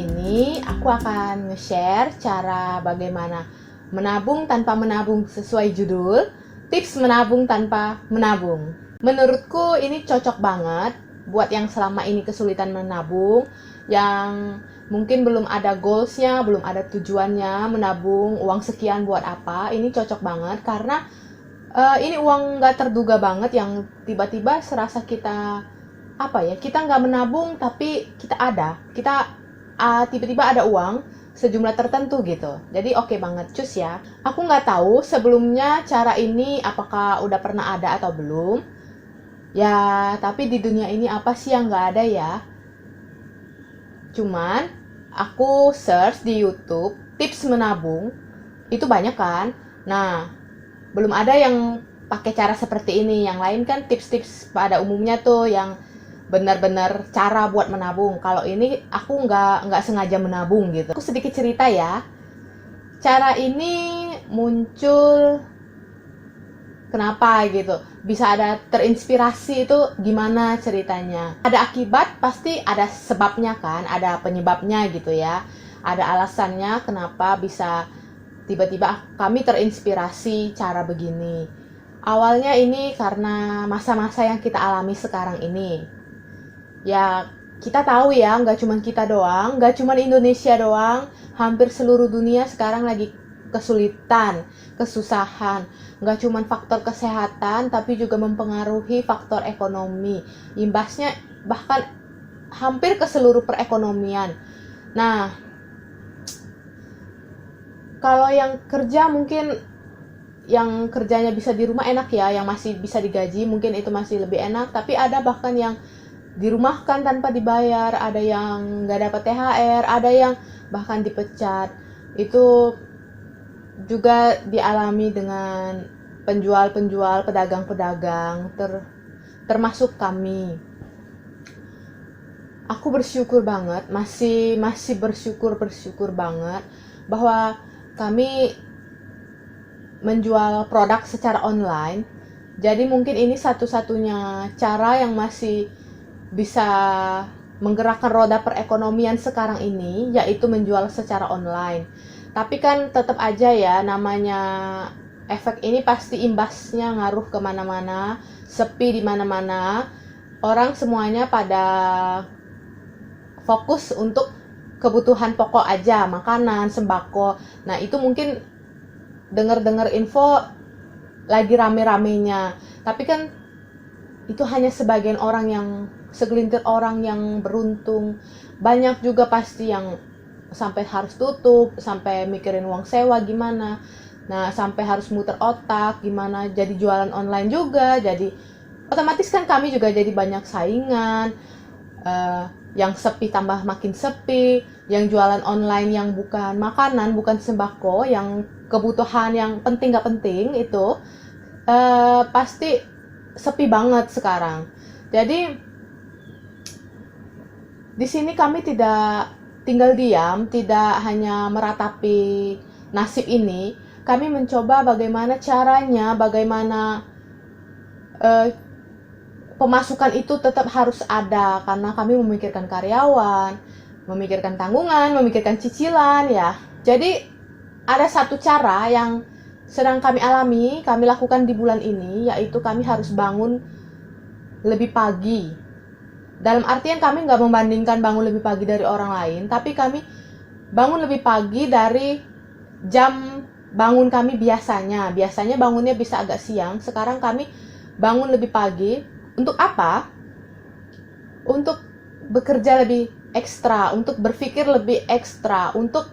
ini aku akan nge-share cara bagaimana menabung tanpa menabung sesuai judul, tips menabung tanpa menabung. Menurutku ini cocok banget buat yang selama ini kesulitan menabung, yang mungkin belum ada goalsnya, belum ada tujuannya menabung uang sekian buat apa. Ini cocok banget karena ini uang nggak terduga banget yang tiba-tiba serasa kita kita nggak menabung tapi kita tiba-tiba ada uang sejumlah tertentu gitu. Jadi oke banget, cus ya. Aku nggak tahu sebelumnya cara ini apakah udah pernah ada atau belum. Ya, tapi di dunia ini apa sih yang nggak ada ya? Cuman aku search di YouTube tips menabung itu banyak kan. Nah, belum ada yang pakai cara seperti ini. Yang lain kan tips-tips pada umumnya tuh yang benar-benar cara buat menabung. Kalau ini aku nggak sengaja menabung gitu. Aku sedikit cerita ya. Cara ini muncul kenapa gitu. Bisa ada terinspirasi itu gimana ceritanya. Ada akibat pasti ada sebabnya kan, ada penyebabnya gitu ya. Ada alasannya kenapa bisa tiba-tiba kami terinspirasi cara begini. Awalnya ini karena masa-masa yang kita alami sekarang ini. Ya, kita tahu ya, nggak cuma kita doang, nggak cuma Indonesia doang, hampir seluruh dunia sekarang lagi kesulitan, kesusahan. Nggak cuma faktor kesehatan, tapi juga mempengaruhi faktor ekonomi. Imbasnya bahkan hampir ke seluruh perekonomian. Nah, kalau yang kerja mungkin yang kerjanya bisa di rumah enak ya, yang masih bisa digaji mungkin itu masih lebih enak, tapi ada bahkan yang dirumahkan tanpa dibayar, ada yang nggak dapat THR, ada yang bahkan dipecat. Itu juga dialami dengan penjual-penjual, pedagang-pedagang, termasuk kami. Aku bersyukur banget, masih bersyukur banget bahwa kami menjual produk secara online. Jadi mungkin ini satu-satunya cara yang masih bisa menggerakkan roda perekonomian sekarang ini, yaitu menjual secara online. Tapi kan tetap aja ya, namanya efek ini pasti imbasnya ngaruh kemana-mana, sepi di mana-mana. Orang semuanya pada fokus untuk kebutuhan pokok aja, makanan, sembako. Nah itu mungkin dengar-dengar info lagi rame-ramenya. Tapi kan itu hanya sebagian orang, yang segelintir orang yang beruntung. Banyak juga pasti yang sampai harus tutup, sampai mikirin uang sewa gimana. Nah, sampai harus muter otak gimana jadi jualan online juga. Jadi otomatis kan kami juga jadi banyak saingan. Yang sepi tambah makin sepi, yang jualan online yang bukan makanan, bukan sembako, yang kebutuhan yang penting gak penting itu pasti sepi banget sekarang. Jadi di sini kami tidak tinggal diam, tidak hanya meratapi nasib ini. Kami mencoba bagaimana caranya, bagaimana pemasukan itu tetap harus ada, karena kami memikirkan karyawan, memikirkan tanggungan, memikirkan cicilan ya. Jadi ada satu cara yang sedang kami alami, kami lakukan di bulan ini, yaitu kami harus bangun lebih pagi. Dalam artian kami nggak membandingkan bangun lebih pagi dari orang lain, tapi kami bangun lebih pagi dari jam bangun kami biasanya. Biasanya bangunnya bisa agak siang, sekarang kami bangun lebih pagi. Untuk apa? Untuk bekerja lebih ekstra, untuk berpikir lebih ekstra, untuk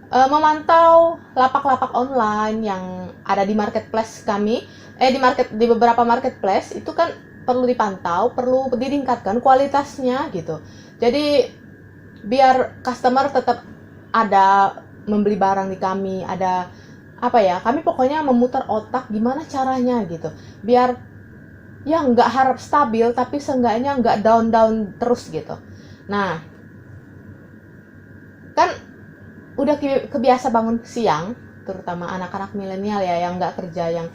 memantau lapak-lapak online yang ada di marketplace kami, di beberapa marketplace itu kan perlu dipantau, perlu ditingkatkan kualitasnya gitu. Jadi biar customer tetap ada membeli barang di kami, ada kami pokoknya memutar otak gimana caranya gitu, biar ya nggak harap stabil tapi seenggaknya nggak down terus gitu. Nah, kan udah kebiasa bangun siang, terutama anak-anak milenial ya yang nggak kerja, yang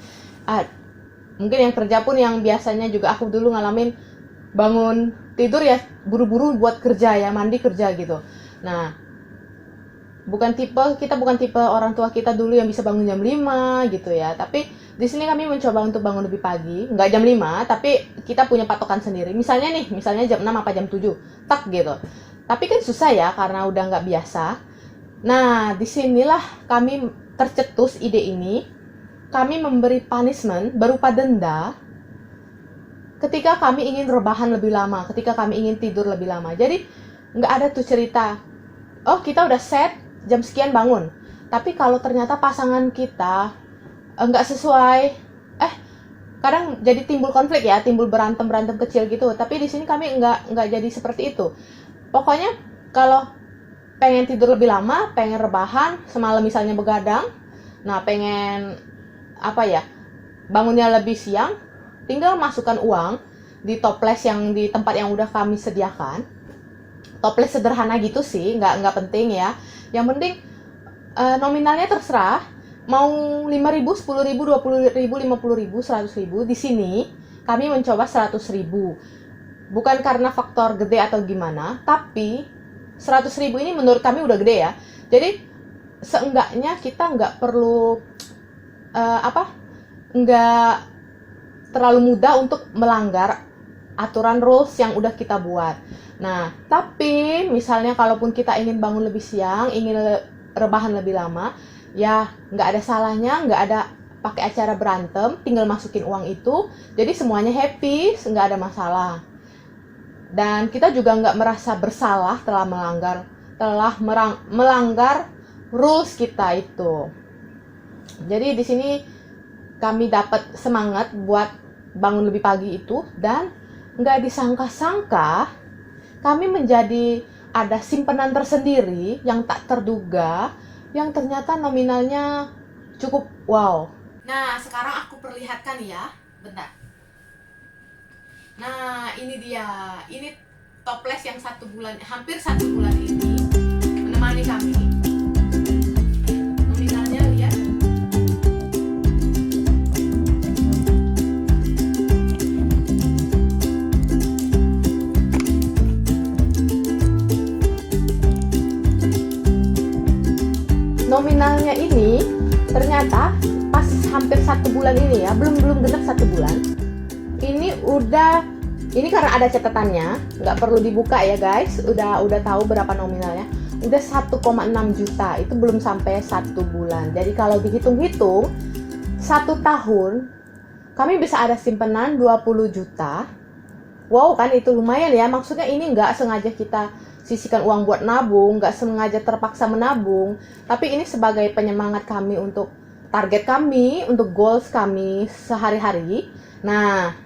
mungkin yang kerja pun yang biasanya juga aku dulu ngalamin bangun tidur ya buru-buru buat kerja ya, mandi kerja gitu. Nah, Kita bukan tipe orang tua kita dulu yang bisa bangun jam 5 gitu ya. Tapi di sini kami mencoba untuk bangun lebih pagi, nggak jam 5, tapi kita punya patokan sendiri. Misalnya jam 6 apa jam 7, tak gitu. Tapi kan susah ya karena udah nggak biasa. Nah, disinilah kami tercetus ide ini. Kami memberi punishment berupa denda ketika kami ingin rebahan lebih lama, ketika kami ingin tidur lebih lama. Jadi nggak ada tuh cerita, oh kita udah set jam sekian bangun, tapi kalau ternyata pasangan kita nggak sesuai, kadang jadi timbul konflik ya, timbul berantem kecil gitu. Tapi di sini kami nggak jadi seperti itu. Pokoknya kalau pengen tidur lebih lama, pengen rebahan semalam misalnya begadang, nah pengen bangunnya lebih siang, tinggal masukkan uang di toples yang di tempat yang udah kami sediakan. Toples sederhana gitu sih, nggak penting ya. Yang penting nominalnya terserah, mau 5.000, 10.000, 20.000, 50.000, 100.000. Di sini kami mencoba 100.000. Bukan karena faktor gede atau gimana, tapi 100.000 ini menurut kami udah gede ya. Jadi seenggaknya kita nggak perlu nggak terlalu mudah untuk melanggar aturan rules yang udah kita buat. Nah, tapi misalnya kalaupun kita ingin bangun lebih siang, ingin rebahan lebih lama, ya nggak ada salahnya, nggak ada pakai acara berantem, tinggal masukin uang itu, jadi semuanya happy, nggak ada masalah. Dan kita juga nggak merasa bersalah telah melanggar rules kita itu. Jadi di sini kami dapat semangat buat bangun lebih pagi itu, dan nggak disangka-sangka kami menjadi ada simpanan tersendiri yang tak terduga, yang ternyata nominalnya cukup wow. Nah, sekarang aku perlihatkan ya, bentar. Nah, ini dia, ini toples yang hampir 1 bulan ini menemani kami. Nominalnya lihat. Nominalnya ini ternyata pas hampir 1 bulan ini ya, belum genap 1 bulan. Ini karena ada catatannya, nggak perlu dibuka ya guys. Udah tahu berapa nominalnya. Udah 1,6 juta, itu belum sampai 1 bulan. Jadi kalau dihitung-hitung 1 tahun kami bisa ada simpanan 20 juta. Wow kan, itu lumayan ya. Maksudnya ini nggak sengaja kita sisihkan uang buat nabung, nggak sengaja terpaksa menabung, tapi ini sebagai penyemangat kami untuk target kami, untuk goals kami sehari-hari. Nah,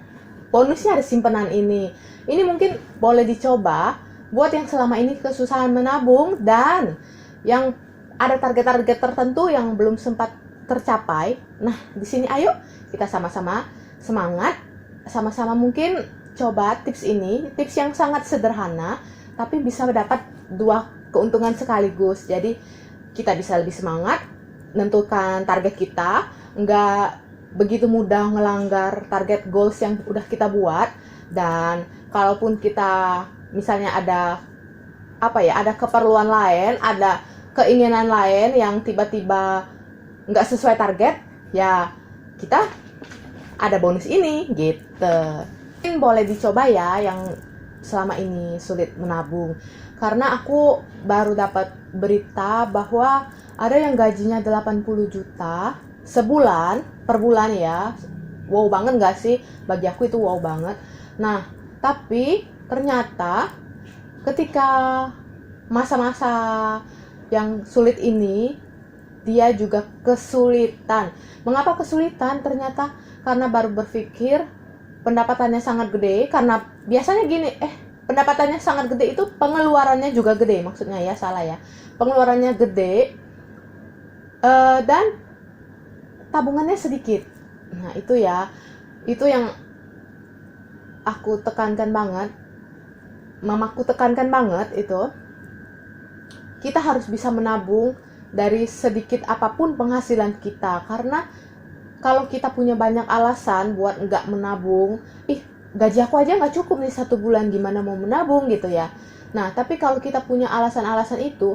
bonusnya ada simpanan ini. Ini mungkin boleh dicoba buat yang selama ini kesusahan menabung dan yang ada target-target tertentu yang belum sempat tercapai. Nah, di sini ayo kita sama-sama semangat, sama-sama mungkin coba tips ini, tips yang sangat sederhana, tapi bisa dapat 2 keuntungan sekaligus. Jadi kita bisa lebih semangat menentukan target kita, nggak begitu mudah melanggar target goals yang udah kita buat. Dan kalaupun kita misalnya ada keperluan lain, ada keinginan lain yang tiba-tiba nggak sesuai target, ya kita ada bonus ini gitu. Mungkin boleh dicoba ya yang selama ini sulit menabung, karena aku baru dapat berita bahwa ada yang gajinya 80 juta per bulan ya. Wow banget gak sih? Bagi aku itu wow banget. Nah, tapi ternyata ketika masa-masa yang sulit ini, dia juga kesulitan. Mengapa kesulitan? Ternyata karena baru berpikir pendapatannya sangat gede, karena biasanya gini, pendapatannya sangat gede itu pengeluarannya juga gede, maksudnya ya, salah ya. Pengeluarannya gede dan tabungannya sedikit. Nah, itu yang aku tekankan banget, mamaku tekankan banget itu. Kita harus bisa menabung dari sedikit apapun penghasilan kita, karena kalau kita punya banyak alasan buat nggak menabung, gaji aku aja nggak cukup nih 1 bulan, gimana mau menabung gitu ya. Nah, tapi kalau kita punya alasan-alasan itu,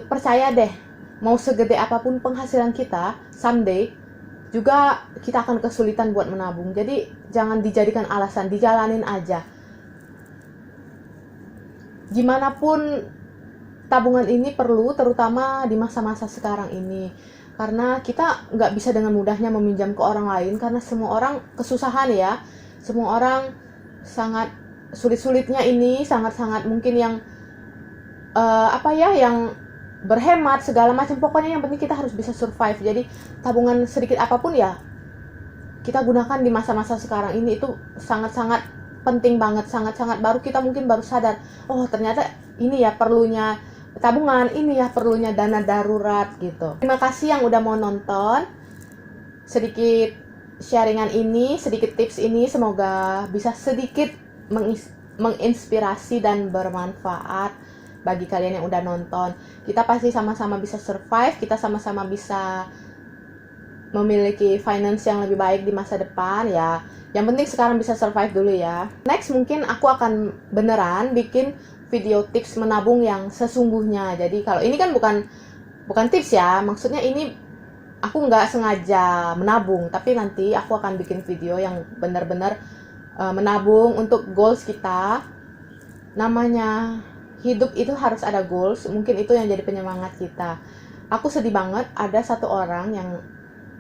percaya deh, mau segede apapun penghasilan kita, someday juga kita akan kesulitan buat menabung. Jadi jangan dijadikan alasan, dijalanin aja. Gimana pun tabungan ini perlu, terutama di masa-masa sekarang ini. Karena kita nggak bisa dengan mudahnya meminjam ke orang lain, karena semua orang kesusahan ya. Semua orang sangat sulit-sulitnya ini, sangat-sangat mungkin yang yang berhemat segala macam. Pokoknya yang penting kita harus bisa survive. Jadi tabungan sedikit apapun ya kita gunakan di masa-masa sekarang ini, itu sangat-sangat penting banget, sangat-sangat. Baru kita mungkin baru sadar, oh ternyata ini ya perlunya tabungan, ini ya perlunya dana darurat gitu. Terima kasih yang udah mau nonton. Sedikit sharingan ini, sedikit tips ini semoga bisa sedikit menginspirasi dan bermanfaat bagi kalian yang udah nonton. Kita pasti sama-sama bisa survive, kita sama-sama bisa memiliki finance yang lebih baik di masa depan ya. Yang penting sekarang bisa survive dulu ya. Next mungkin aku akan beneran bikin video tips menabung yang sesungguhnya. Jadi kalau ini kan bukan tips ya, maksudnya ini aku nggak sengaja menabung, tapi nanti aku akan bikin video yang benar-benar menabung untuk goals kita. Namanya hidup itu harus ada goals, mungkin itu yang jadi penyemangat kita. Aku sedih banget ada satu orang yang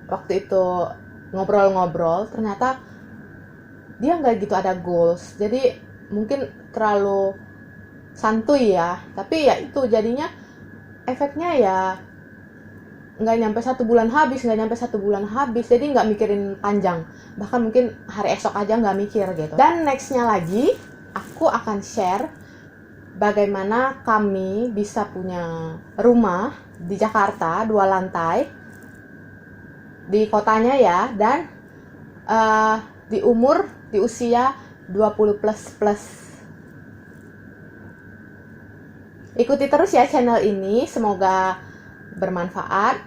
waktu itu ngobrol-ngobrol, ternyata dia nggak gitu ada goals. Jadi mungkin terlalu santuy ya, tapi ya itu jadinya efeknya ya nggak nyampe 1 bulan habis, jadi nggak mikirin panjang, bahkan mungkin hari esok aja nggak mikir gitu. Dan nextnya lagi aku akan share bagaimana kami bisa punya rumah di Jakarta 2 lantai di kotanya ya, dan di usia 20 plus. Ikuti terus ya channel ini, semoga bermanfaat.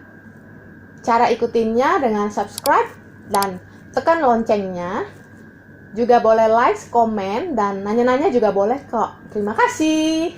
Cara ikutinnya dengan subscribe dan tekan loncengnya. Juga boleh like, komen, dan nanya-nanya juga boleh kok. Terima kasih.